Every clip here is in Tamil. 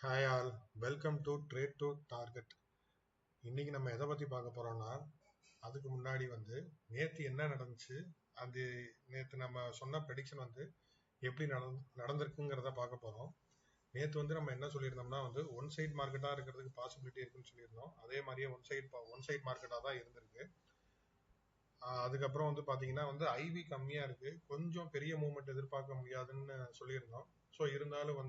Hi all, welcome to trade to target. இன்னைக்கு நம்ம எதை பத்தி பார்க்க போறோம்னா, அதுக்கு முன்னாடி நேத்து என்ன நடந்துச்சு, அது நேத்து நம்ம சொன்ன ப்ரெடிக்ஷன் எப்படி நடந்திருக்குங்கிறத பார்க்க போறோம். நேத்து நம்ம என்ன சொல்லியிருந்தோம்னா ஒன் சைட் மார்க்கெட்டா இருக்கிறதுக்கு பாசிபிலிட்டி இருக்குன்னு சொல்லியிருந்தோம். அதே மாதிரியே ஒன் சைட் மார்க்கெட்டா தான் இருந்திருக்கு. அதுக்கப்புறம் பாத்தீங்கன்னா ஐவி கம்மியா இருக்கு, கொஞ்சம் பெரிய மூவ்மெண்ட் எதிர்பார்க்க முடியாதுன்னு சொல்லியிருந்தோம். ஸோ இருந்தாலும்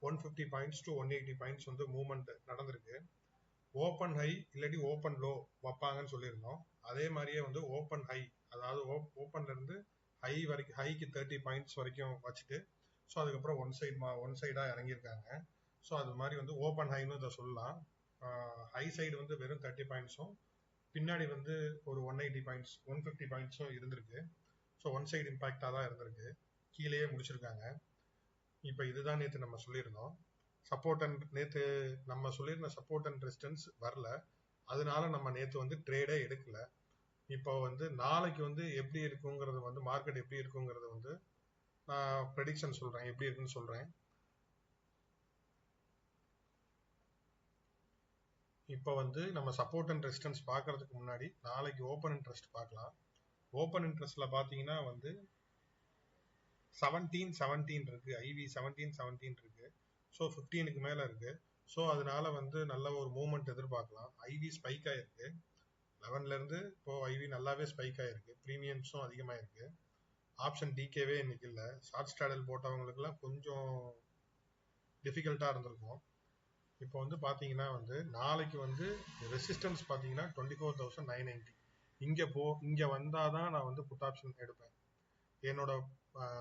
150 பாயிண்ட்ஸ் டு 180 பாயிண்ட்ஸ் மூவ்மெண்ட் நடந்திருக்கு. ஓப்பன் ஹை இல்லாட்டி ஓப்பன் லோ வைப்பாங்கன்னு சொல்லியிருந்தோம். அதே மாதிரியே ஓப்பன் ஹை, அதாவது ஓப்பன்ல இருந்து ஹை வரைக்கும், ஹைக்கு 30 பாயிண்ட்ஸ் வரைக்கும் வச்சுட்டு, ஸோ அதுக்கப்புறம் ஒன் சைடா இறங்கியிருக்காங்க. ஸோ அது மாதிரி ஓப்பன் ஹைன்னு இதை சொல்லலாம். ஹை சைடு வெறும் 30 பாயிண்ட்ஸும், பின்னாடி ஒரு 180 பாயிண்ட்ஸ் 150 பாயிண்ட்ஸும் இருந்திருக்கு. ஸோ ஒன் சைடு இம்பாக்டா தான் இருந்திருக்கு, கீழேயே முடிச்சிருக்காங்க. இப்ப இதுதான் நேத்து நம்ம சொல்லியிருந்தோம். நேத்து நம்ம சொல்லியிருந்த சப்போர்ட் அண்ட் ரெசிஸ்டன்ஸ் வரல, அதனால நம்ம நேத்து ட்ரேடே எடுக்கல. இப்போ நாளைக்கு எப்படி இருக்குங்கிறது மார்க்கெட் எப்படி இருக்குங்கிறது நான் ப்ரெடிக்ஷன் சொல்றேன், எப்படி இருக்குன்னு சொல்றேன். இப்போ நம்ம சப்போர்ட் அண்ட் ரெசிஸ்டன்ஸ் பார்க்கறதுக்கு முன்னாடி நாளைக்கு ஓப்பன் இன்ட்ரெஸ்ட் பார்க்கலாம். ஓப்பன் இன்ட்ரெஸ்ட்ல பாத்தீங்கன்னா 17 இருக்கு, ஐவி 17 இருக்கு. ஸோ 15க்கு மேல இருக்கு. ஸோ அதனால நல்ல ஒரு மூவ்மெண்ட் எதிர்பார்க்கலாம். ஐவி ஸ்பைக் ஆயிருக்கு 11ல இருந்து. இப்போ ஐவி நல்லாவே ஸ்பைக் ஆயிருக்கு, ப்ரீமியம்ஸும் அதிகமா இருக்கு. ஆப்ஷன் டிகேவே இன்னைக்கு இல்லை. ஷார்ட் ஸ்டாடல் போட்டவங்களுக்குலாம் கொஞ்சம் டிஃபிகல்ட்டா இருந்திருக்கும். இப்போ பாத்தீங்கன்னா நாளைக்கு ரெசிஸ்டன்ஸ் பாத்தீங்கன்னா 24,990. இங்க வந்தாதான் நான் புட் ஆப்ஷன் எடுப்பேன். என்னோட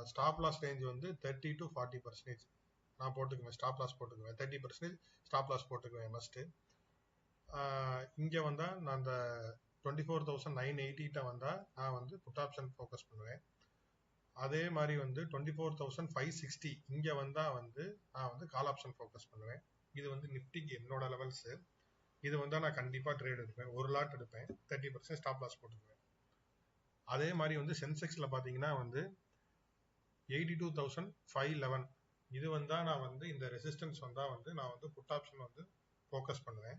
ஸ்டாப் லாஸ் ரேஞ்ச் 30 to 40% நான் போட்டுக்குவேன். ஸ்டாப் லாஸ் போட்டுக்குவேன் 30%. ஸ்டாப் லாஸ் போட்டுக்குவேன் மஸ்ட். இங்க வந்தா நான் அந்த 24,980 வந்தா நான் புட் ஆப்ஷன் ஃபோக்கஸ் பண்ணுவேன். அதே மாதிரி 24,560 இங்க வந்தா நான் கால் ஆப்ஷன் ஃபோக்கஸ் பண்ணுவேன். இது நிப்டிக்கு என்னோட லெவல்ஸ். இது நான் கண்டிப்பா ட்ரேட் எடுப்பேன், ஒரு லாட் எடுப்பேன், 30% ஸ்டாப் லாஸ் போட்டுக்குவேன். அதே மாதிரி சென்செக்ஸ்ல பாத்தீங்கன்னா 82,511 இது வந்தா நான் இந்த ரெசிஸ்டன்ஸ் வந்தா நான் புட் ஆப்ஷன் ஃபோக்கஸ் பண்ணுவேன்.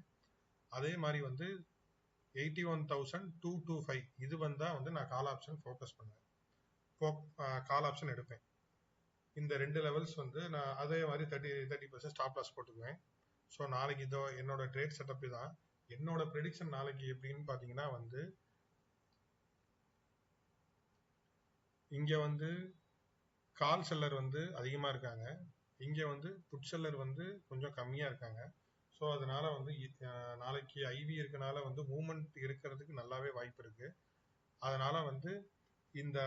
அதே மாதிரி 81,225 இது வந்தா நான் கால் ஆப்ஷன் ஃபோக்கஸ் பண்ணுவேன், கால் ஆப்ஷன் எடுப்பேன். இந்த ரெண்டு லெவல்ஸ் நான் அதே மாதிரி 30% ஸ்டாப் லாஸ் போட்டுக்குவேன். ஸோ நாளைக்கு இதோ என்னோட ட்ரேட் செட்டப் தான். என்னோட ப்ரெடிக்ஷன் நாளைக்கு எப்படின்னு பாத்தீங்கன்னா இங்க கால் செல்லர் அதிகமா இருக்காங்க, இங்க புட் செல்லர் கொஞ்சம் கம்மியா இருக்காங்க. ஸோ அதனால நாளைக்கு ஐவி இருக்கனால மூவ்மெண்ட் இருக்கிறதுக்கு நல்லாவே வாய்ப்பு இருக்கு. அதனால இந்த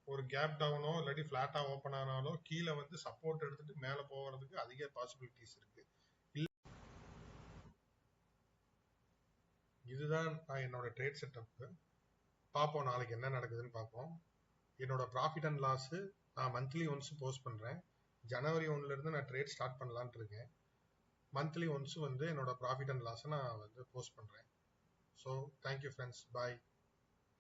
ஒரு கேப் டவுனோ இல்லாட்டி பிளாட்டா ஓப்பன் ஆனாலோ கீழே சப்போர்ட் எடுத்துட்டு மேல போகிறதுக்கு அதிக பாசிபிலிட்டிஸ் இருக்கு. இதுதான் என்னோட ட்ரேட் செட்டப். பார்ப்போம் நாளைக்கு என்ன நடக்குதுன்னு பார்ப்போம். என்னோட ப்ராஃபிட் அண்ட் லாஸ் நான் மந்த்லி ஒன்ஸ் போஸ்ட் பண்றேன். ஜனவரி 1ல இருந்து நான் ட்ரேட் ஸ்டார்ட் பண்ணலான் இருக்கேன். மந்த்லி ஒன்ஸ் என்னோட ப்ராஃபிட் அண்ட் லாஸ் நான் போஸ்ட் பண்றேன். ஸோ தேங்க்யூ ஃப்ரெண்ட்ஸ், பாய்.